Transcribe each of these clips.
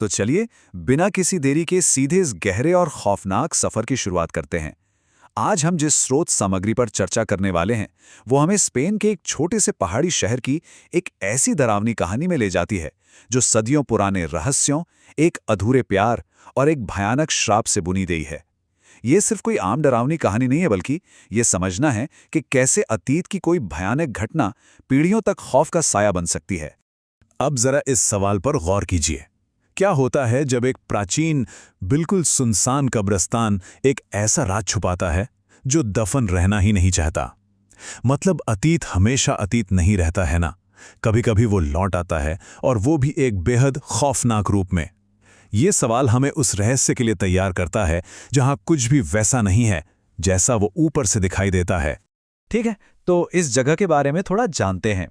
तो चलिए बिना किसी देरी के सीधे इस गहरे और खौफनाक सफर की शुरुआत करते हैं। आज हम जिस स्रोत सामग्री पर चर्चा करने वाले हैं वो हमें स्पेन के एक छोटे से पहाड़ी शहर की एक ऐसी डरावनी कहानी में ले जाती है जो सदियों पुराने रहस्यों, एक अधूरे प्यार और एक भयानक श्राप से बुनी गई है। ये सिर्फ कोई आम डरावनी कहानी नहीं है, बल्कि ये समझना है कि कैसे अतीत की कोई भयानक घटना पीढ़ियों तक खौफ का साया बन सकती है। अब जरा इस सवाल पर गौर कीजिए। क्या होता है जब एक प्राचीन, बिल्कुल सुनसान कब्रिस्तान एक ऐसा राज छुपाता है जो दफन रहना ही नहीं चाहता? मतलब अतीत हमेशा अतीत नहीं रहता है ना, कभी कभी वो लौट आता है, और वो भी एक बेहद खौफनाक रूप में। ये सवाल हमें उस रहस्य के लिए तैयार करता है जहां कुछ भी वैसा नहीं है जैसा वो ऊपर से दिखाई देता है। ठीक है, तो इस जगह के बारे में थोड़ा जानते हैं।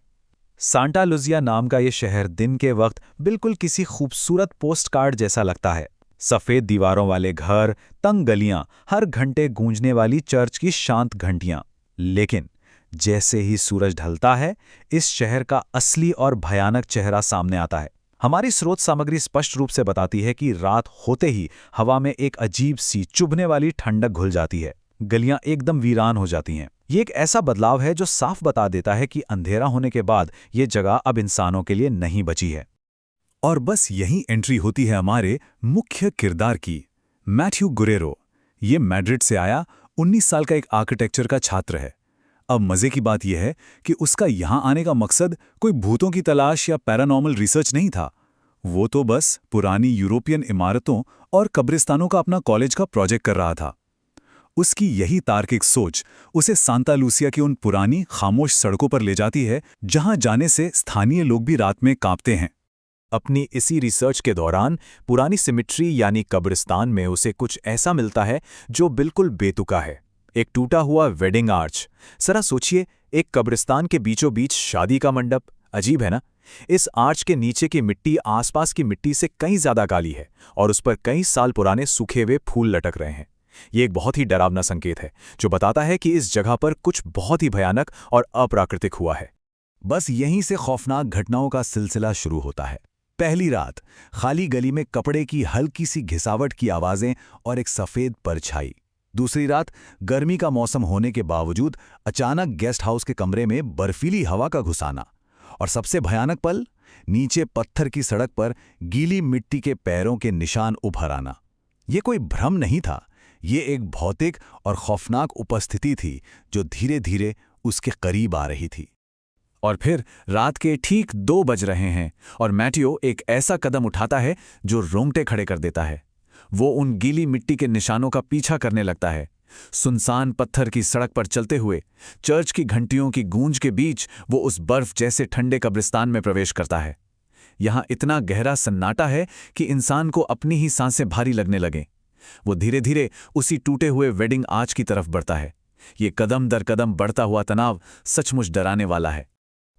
सांता लुजिया नाम का ये शहर दिन के वक्त बिल्कुल किसी खूबसूरत पोस्ट कार्ड जैसा लगता है। सफ़ेद दीवारों वाले घर, तंग गलियां, हर घंटे गूंजने वाली चर्च की शांत घंटियां। लेकिन जैसे ही सूरज ढलता है, इस शहर का असली और भयानक चेहरा सामने आता है। हमारी स्रोत सामग्री स्पष्ट रूप से बताती है कि रात होते ही हवा में एक अजीब सी चुभने वाली ठंडक घुल जाती है। गलियां एकदम वीरान हो जाती हैं। ये एक ऐसा बदलाव है जो साफ बता देता है कि अंधेरा होने के बाद ये जगह अब इंसानों के लिए नहीं बची है। और बस यही एंट्री होती है हमारे मुख्य किरदार की, मैथ्यू गुरेरो। ये मैड्रिड से आया 19 साल का एक आर्किटेक्चर का छात्र है। अब मजे की बात यह है कि उसका यहां आने का मकसद कोई भूतों की तलाश या पैरानॉर्मल रिसर्च नहीं था। वो तो बस पुरानी यूरोपियन इमारतों और कब्रिस्तानों का अपना कॉलेज का प्रोजेक्ट कर रहा था। उसकी यही तार्किक सोच उसे सांता लूसिया की उन पुरानी खामोश सड़कों पर ले जाती है जहां जाने से स्थानीय लोग भी रात में कांपते हैं। अपनी इसी रिसर्च के दौरान पुरानी सिमिट्री यानी कब्रिस्तान में उसे कुछ ऐसा मिलता है जो बिल्कुल बेतुका है। एक टूटा हुआ वेडिंग आर्च। जरा सोचिए, एक कब्रिस्तान के बीचों बीच शादी का मंडप। अजीब है ना? इस आर्च के नीचे की मिट्टी आसपास की मिट्टी से कहीं ज्यादा काली है और उस पर कई साल पुराने सूखे हुए फूल लटक रहे हैं। ये एक बहुत ही डरावना संकेत है जो बताता है कि इस जगह पर कुछ बहुत ही भयानक और अप्राकृतिक हुआ है। बस यहीं से खौफनाक घटनाओं का सिलसिला शुरू होता है। पहली रात, खाली गली में कपड़े की हल्की सी घिसावट की आवाजें और एक सफेद परछाई। दूसरी रात, गर्मी का मौसम होने के बावजूद अचानक गेस्ट हाउस के कमरे में बर्फीली हवा का घुसाना। और सबसे भयानक पल, नीचे पत्थर की सड़क पर गीली मिट्टी के पैरों के निशान उभर आना। ये कोई भ्रम नहीं था, ये एक भौतिक और खौफनाक उपस्थिति थी जो धीरे धीरे उसके करीब आ रही थी। और फिर रात के ठीक 2 बज रहे हैं और मैटियो एक ऐसा कदम उठाता है जो रोंगटे खड़े कर देता है। वो उन गीली मिट्टी के निशानों का पीछा करने लगता है। सुनसान पत्थर की सड़क पर चलते हुए, चर्च की घंटियों की गूंज के बीच वो उस बर्फ जैसे ठंडे कब्रिस्तान में प्रवेश करता है। यहां इतना गहरा सन्नाटा है कि इंसान को अपनी ही सांसें भारी लगने लगें। वो धीरे धीरे उसी टूटे हुए वेडिंग आर्च की तरफ बढ़ता है। ये कदम दर कदम बढ़ता हुआ तनाव सचमुच डराने वाला है।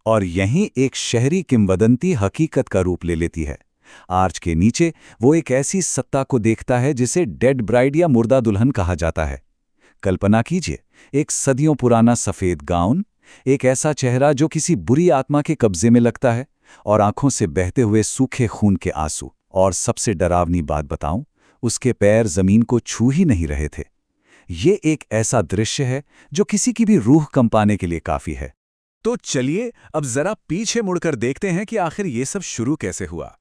और यहीं एक शहरी किंवदंती हकीकत का रूप ले लेती है। आर्च के नीचे वो एक ऐसी सत्ता को देखता है जिसे डेड ब्राइड या मुर्दा दुल्हन कहा जाता है। कल्पना कीजिए, एक सदियों पुराना सफेद गाउन, एक ऐसा चेहरा जो किसी बुरी आत्मा के कब्जे में लगता है, और आंखों से बहते हुए सूखे खून के आंसू। और सबसे डरावनी बात बताऊं, उसके पैर जमीन को छू ही नहीं रहे थे। ये एक ऐसा दृश्य है जो किसी की भी रूह कंपाने के लिए काफी है। तो चलिए अब जरा पीछे मुड़कर देखते हैं कि आखिर ये सब शुरू कैसे हुआ।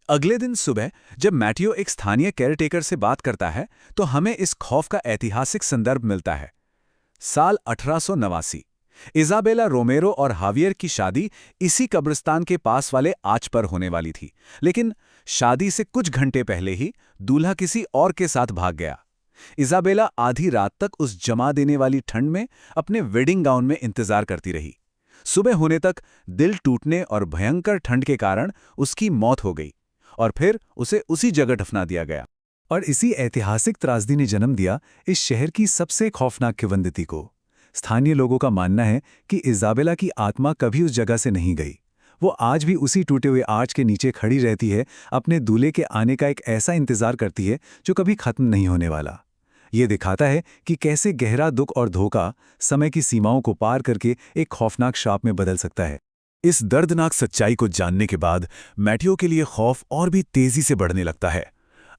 अगले दिन सुबह जब मैटियो एक स्थानीय केयरटेकर से बात करता है तो हमें इस खौफ का ऐतिहासिक संदर्भ मिलता है। साल 1889। इजाबेला रोमेरो और हावियर की शादी इसी कब्रिस्तान के पास वाले आर्च पर होने वाली थी, लेकिन शादी से कुछ घंटे पहले ही दूल्हा किसी और के साथ भाग गया। इजाबेला आधी रात तक उस जमा देने वाली ठंड में अपने वेडिंग गाउन में इंतजार करती रही। सुबह होने तक दिल टूटने और भयंकर ठंड के कारण उसकी मौत हो गई और फिर उसे उसी जगह दफना दिया गया। और इसी ऐतिहासिक त्रासदी ने जन्म दिया इस शहर की सबसे खौफनाक किंवदंती को। स्थानीय लोगों का मानना है कि इजाबेला की आत्मा कभी उस जगह से नहीं गई। वो आज भी उसी टूटे हुए आर्च के नीचे खड़ी रहती है, अपने दूल्हे के आने का एक ऐसा इंतजार करती है जो कभी खत्म नहीं होने वाला। ये दिखाता है कि कैसे गहरा दुख और धोखा समय की सीमाओं को पार करके एक खौफनाक श्राप में बदल सकता है। इस दर्दनाक सच्चाई को जानने के बाद मैटियो के लिए खौफ और भी तेजी से बढ़ने लगता है।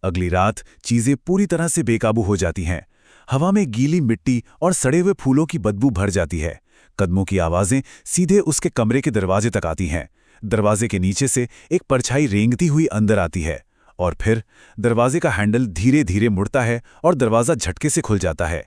अगली रात चीजें पूरी तरह से बेकाबू हो जाती हैं। हवा में गीली मिट्टी और सड़े हुए फूलों की बदबू भर जाती है। कदमों की आवाजें सीधे उसके कमरे के दरवाजे तक आती हैं। दरवाजे के नीचे से एक परछाई रेंगती हुई अंदर आती है और फिर दरवाजे का हैंडल धीरे धीरे मुड़ता है और दरवाजा झटके से खुल जाता है।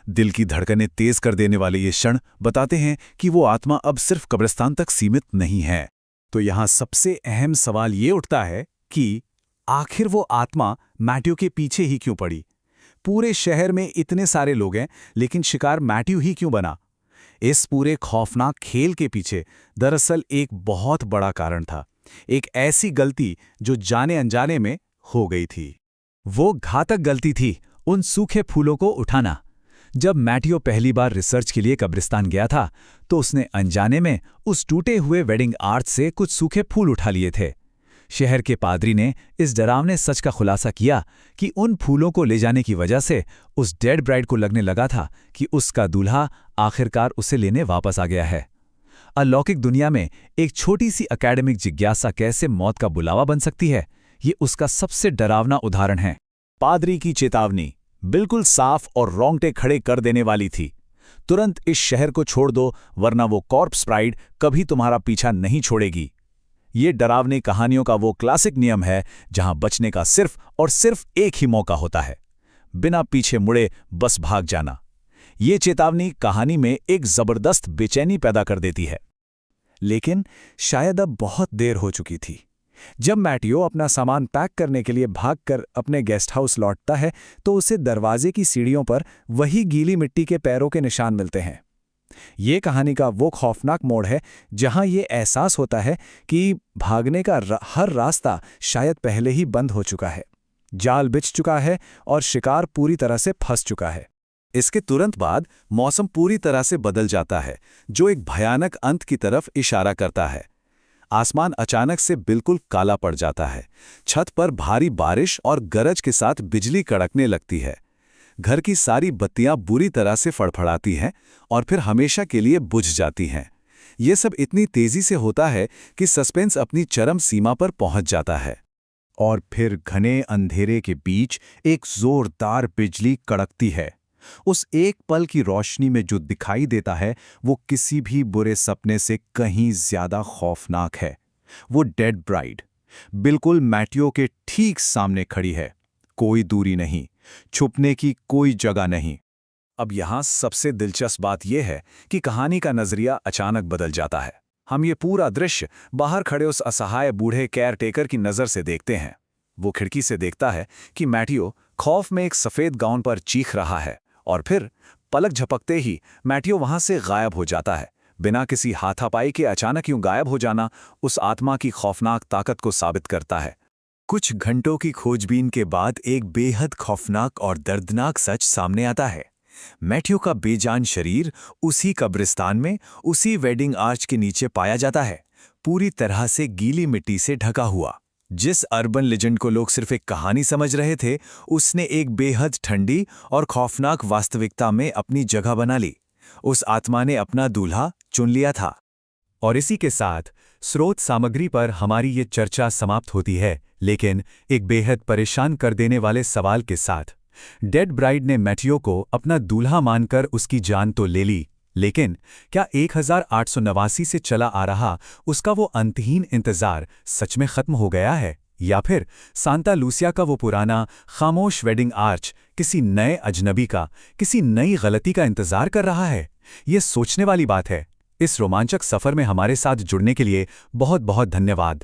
दिल की धड़कनें तेज कर देने वाले ये क्षण बताते हैं कि वो आत्मा अब सिर्फ कब्रिस्तान तक सीमित नहीं है। तो यहाँ सबसे अहम सवाल ये उठता है कि आखिर वो आत्मा मैट्यू के पीछे ही क्यों पड़ी? पूरे शहर में इतने सारे लोग हैं, लेकिन शिकार मैट्यू ही क्यों बना? इस पूरे खौफनाक खेल के पीछे दरअसल एक बहुत बड़ा कारण था, एक ऐसी गलती जो जाने अनजाने में हो गई थी। वो घातक गलती थी उन सूखे फूलों को उठाना। जब मैटियो पहली बार रिसर्च के लिए कब्रिस्तान गया था तो उसने अनजाने में उस टूटे हुए वेडिंग आर्च से कुछ सूखे फूल उठा लिए थे। शहर के पादरी ने इस डरावने सच का खुलासा किया कि उन फूलों को ले जाने की वजह से उस डेड ब्राइड को लगने लगा था कि उसका दूल्हा आखिरकार उसे लेने वापस आ गया है। अलौकिक दुनिया में एक छोटी सी एकेडमिक जिज्ञासा कैसे मौत का बुलावा बन सकती है, ये उसका सबसे डरावना उदाहरण है। पादरी की चेतावनी बिल्कुल साफ और रोंगटे खड़े कर देने वाली थी। तुरंत इस शहर को छोड़ दो, वरना वो कॉर्प्स ब्राइड कभी तुम्हारा पीछा नहीं छोड़ेगी। ये डरावनी कहानियों का वो क्लासिक नियम है जहां बचने का सिर्फ और सिर्फ एक ही मौका होता है, बिना पीछे मुड़े बस भाग जाना। ये चेतावनी कहानी में एक जबरदस्त बेचैनी पैदा कर देती है। लेकिन शायद अब बहुत देर हो चुकी थी। जब मैटियो अपना सामान पैक करने के लिए भागकर अपने गेस्ट हाउस लौटता है तो उसे दरवाजे की सीढ़ियों पर वही गीली मिट्टी के पैरों के निशान मिलते हैं। ये कहानी का वो खौफनाक मोड़ है जहां ये एहसास होता है कि भागने का हर रास्ता शायद पहले ही बंद हो चुका है, जाल बिछ चुका है और शिकार पूरी तरह से फंस चुका है। इसके तुरंत बाद मौसम पूरी तरह से बदल जाता है, जो एक भयानक अंत की तरफ इशारा करता है। आसमान अचानक से बिल्कुल काला पड़ जाता है। छत पर भारी बारिश और गरज के साथ बिजली कड़कने लगती है। घर की सारी बत्तियां बुरी तरह से फड़फड़ाती हैं और फिर हमेशा के लिए बुझ जाती हैं। ये सब इतनी तेजी से होता है कि सस्पेंस अपनी चरम सीमा पर पहुंच जाता है। और फिर घने अंधेरे के बीच एक जोरदार बिजली कड़कती है। उस एक पल की रोशनी में जो दिखाई देता है वो किसी भी बुरे सपने से कहीं ज्यादा खौफनाक है। वो डेड ब्राइड बिल्कुल मैटियो के ठीक सामने खड़ी है। कोई दूरी नहीं, छुपने की कोई जगह नहीं। अब यहाँ सबसे दिलचस्प बात यह है कि कहानी का नजरिया अचानक बदल जाता है। हम ये पूरा दृश्य बाहर खड़े उस असहाय बूढ़े केयरटेकर की नज़र से देखते हैं। वो खिड़की से देखता है कि मैटियो खौफ में एक सफ़ेद गाउन पर चीख रहा है और फिर पलक झपकते ही मैटियो वहां से गायब हो जाता है। बिना किसी हाथापाई के अचानक यूं गायब हो जाना उस आत्मा की खौफनाक ताकत को साबित करता है। कुछ घंटों की खोजबीन के बाद एक बेहद खौफनाक और दर्दनाक सच सामने आता है। मैटियो का बेजान शरीर उसी कब्रिस्तान में, उसी वेडिंग आर्च के नीचे पाया जाता है, पूरी तरह से गीली मिट्टी से ढका हुआ। जिस अर्बन लेजेंड को लोग सिर्फ एक कहानी समझ रहे थे, उसने एक बेहद ठंडी और खौफनाक वास्तविकता में अपनी जगह बना ली। उस आत्मा ने अपना दूल्हा चुन लिया था। और इसी के साथ स्रोत सामग्री पर हमारी ये चर्चा समाप्त होती है, लेकिन एक बेहद परेशान कर देने वाले सवाल के साथ। डेड ब्राइड ने मैटियो को अपना दूल्हा मानकर उसकी जान तो ले ली, लेकिन क्या 1889 से चला आ रहा उसका वो अंतहीन इंतजार सच में खत्म हो गया है, या फिर सांता लूसिया का वो पुराना खामोश वेडिंग आर्च किसी नए अजनबी का, किसी नई गलती का इंतजार कर रहा है? ये सोचने वाली बात है। इस रोमांचक सफर में हमारे साथ जुड़ने के लिए बहुत बहुत धन्यवाद।